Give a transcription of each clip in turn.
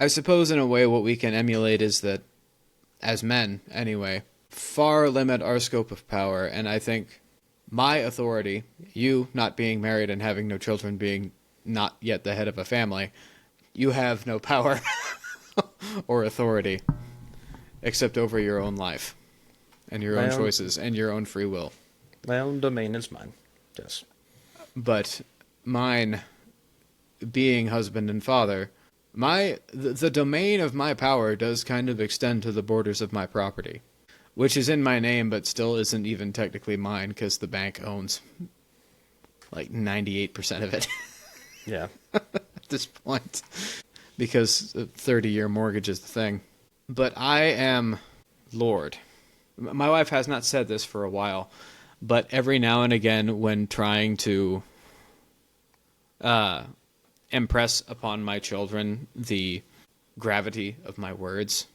I suppose in a way what we can emulate is that, as men anyway, far limit our scope of power, and I think my authority, you not being married and having no children, being not yet the head of a family, you have no power or authority except over your own life and your My own own, choices and your own free will. my own domain is mine. Yes. But mine, being husband and father, the domain of my power does kind of extend to the borders of my property, which is in my name but still isn't even technically mine because the bank owns like 98% of it Yeah. at this point because a 30-year mortgage is the thing. But I am Lord. My wife has not said this for a while, but every now and again when trying to impress upon my children the gravity of my words,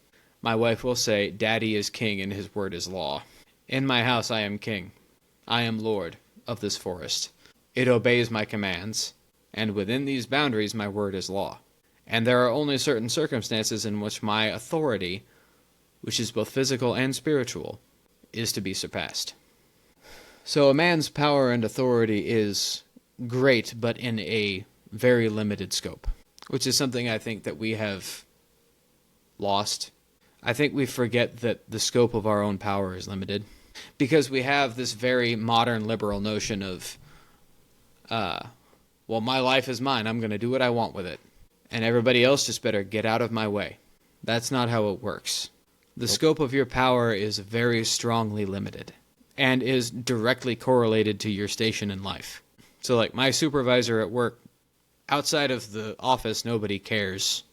my wife will say, "Daddy is king and his word is law." In my house I am king. I am Lord of this forest. It obeys my commands, and within these boundaries my word is law. And there are only certain circumstances in which my authority, which is both physical and spiritual, is to be surpassed. So a man's power and authority is great, but in a very limited scope, which is something I think that we have lost. I think we forget that the scope of our own power is limited because we have this very modern liberal notion of, well, my life is mine. I'm going to do what I want with it. And everybody else just better get out of my way. That's not how it works. The scope of your power is very strongly limited and is directly correlated to your station in life. So like my supervisor at work, outside of the office, nobody cares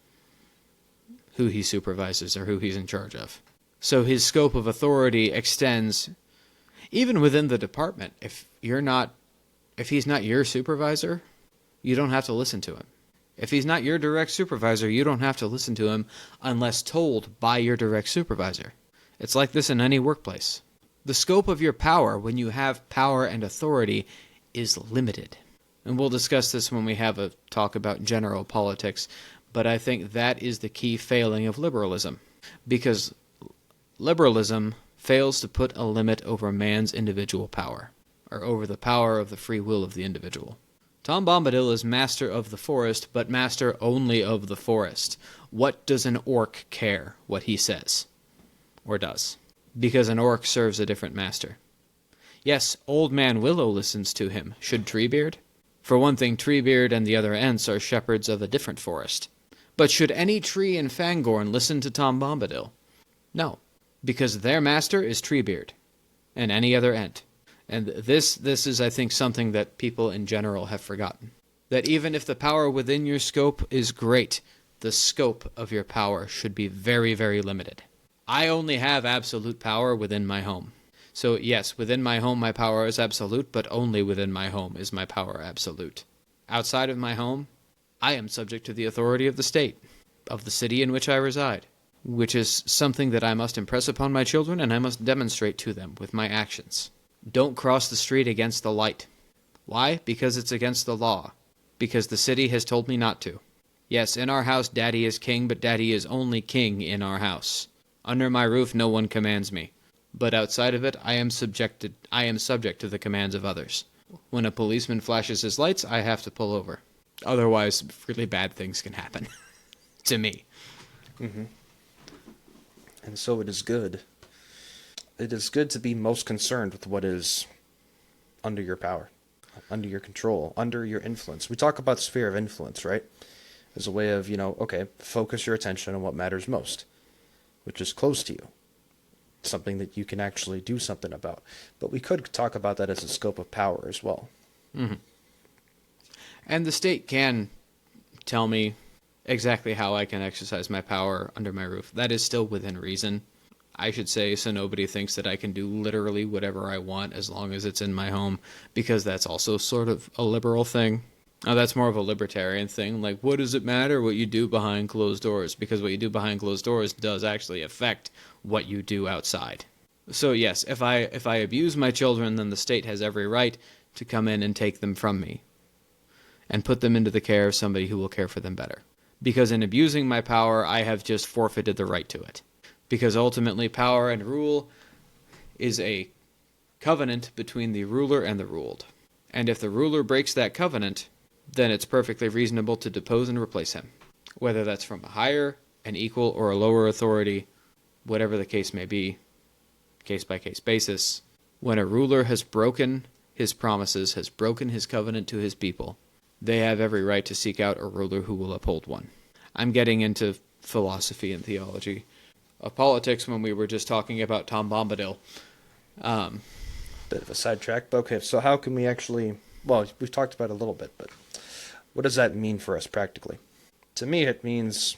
who he supervises or who he's in charge of. So his scope of authority extends even within the department. If he's not your supervisor, you don't have to listen to him. If he's not your direct supervisor, you don't have to listen to him unless told by your direct supervisor. It's like this in any workplace. The scope of your power, when you have power and authority, is limited. And we'll discuss this when we have a talk about general politics, but I think that is the key failing of liberalism. Because liberalism fails to put a limit over man's individual power, or over the power of the free will of the individual. Tom Bombadil is master of the forest, but master only of the forest. What does an orc care what he says? Or does? Because an orc serves a different master. Yes, Old Man Willow listens to him. Should Treebeard? For one thing, Treebeard and the other Ents are shepherds of a different forest. But should any tree in Fangorn listen to Tom Bombadil? No, because their master is Treebeard, and any other Ent. And this is, I think, something that people in general have forgotten. That even if the power within your scope is great, the scope of your power should be very, very limited. I only have absolute power within my home. So yes, within my home my power is absolute, but only within my home is my power absolute. Outside of my home, I am subject to the authority of the state, of the city in which I reside, which is something that I must impress upon my children and I must demonstrate to them with my actions. Don't cross the street against the light. Why? Because it's against the law. Because the city has told me not to. Yes, in our house Daddy is king, but Daddy is only king in our house. Under my roof no one commands me. But outside of it I am subject to the commands of others. When a policeman flashes his lights, I have to pull over. Otherwise, really bad things can happen. To me. Mm-hmm. And so it is good. It is good to be most concerned with what is under your power, under your control, under your influence. We talk about sphere of influence, right? As a way of, okay, focus your attention on what matters most, which is close to you. Something that you can actually do something about. But we could talk about that as a scope of power as well. Mm-hmm. And the state can tell me exactly how I can exercise my power under my roof. That is still within reason, I should say, so nobody thinks that I can do literally whatever I want as long as it's in my home, because that's also sort of a liberal thing. Now, that's more of a libertarian thing. Like, what does it matter what you do behind closed doors? Because what you do behind closed doors does actually affect what you do outside. So yes, if I abuse my children, then the state has every right to come in and take them from me and put them into the care of somebody who will care for them better. Because in abusing my power, I have just forfeited the right to it. Because ultimately, power and rule is a covenant between the ruler and the ruled. And if the ruler breaks that covenant, then it's perfectly reasonable to depose and replace him. Whether that's from a higher, an equal, or a lower authority, whatever the case may be, case-by-case basis. When a ruler has broken his promises, has broken his covenant to his people, they have every right to seek out a ruler who will uphold one. I'm getting into philosophy and theology of politics when we were just talking about Tom Bombadil. Bit of a sidetrack, but okay, so how can we actually, well, we've talked about it a little bit, but what does that mean for us practically? To me, it means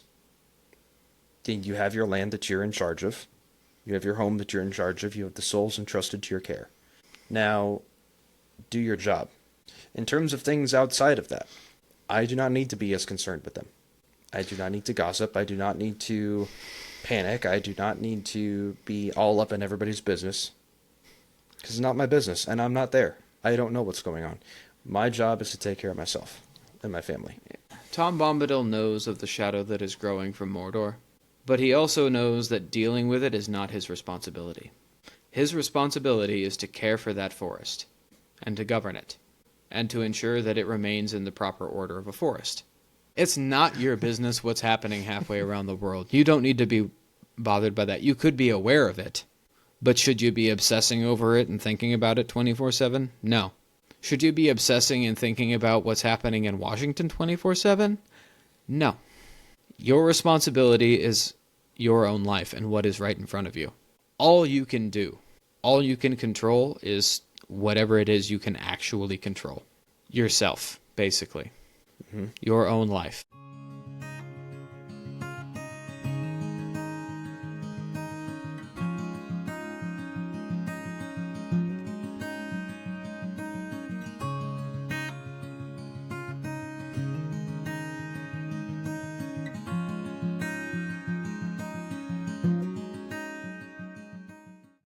you have your land that you're in charge of, you have your home that you're in charge of, you have the souls entrusted to your care. Now, do your job. In terms of things outside of that, I do not need to be as concerned with them. I do not need to gossip, I do not need to panic, I do not need to be all up in everybody's business. Because it's not my business, and I'm not there. I don't know what's going on. My job is to take care of myself and my family. Tom Bombadil knows of the shadow that is growing from Mordor, but he also knows that dealing with it is not his responsibility. His responsibility is to care for that forest, and to govern it, and to ensure that it remains in the proper order of a forest. It's not your business what's happening halfway around the world. You don't need to be bothered by that. You could be aware of it, but should you be obsessing over it and thinking about it 24/7? No. Should you be obsessing and thinking about what's happening in Washington 24/7? No. Your responsibility is your own life and what is right in front of you. All you can do, all you can control is whatever it is you can actually control. Yourself, basically. Mm-hmm. Your own life.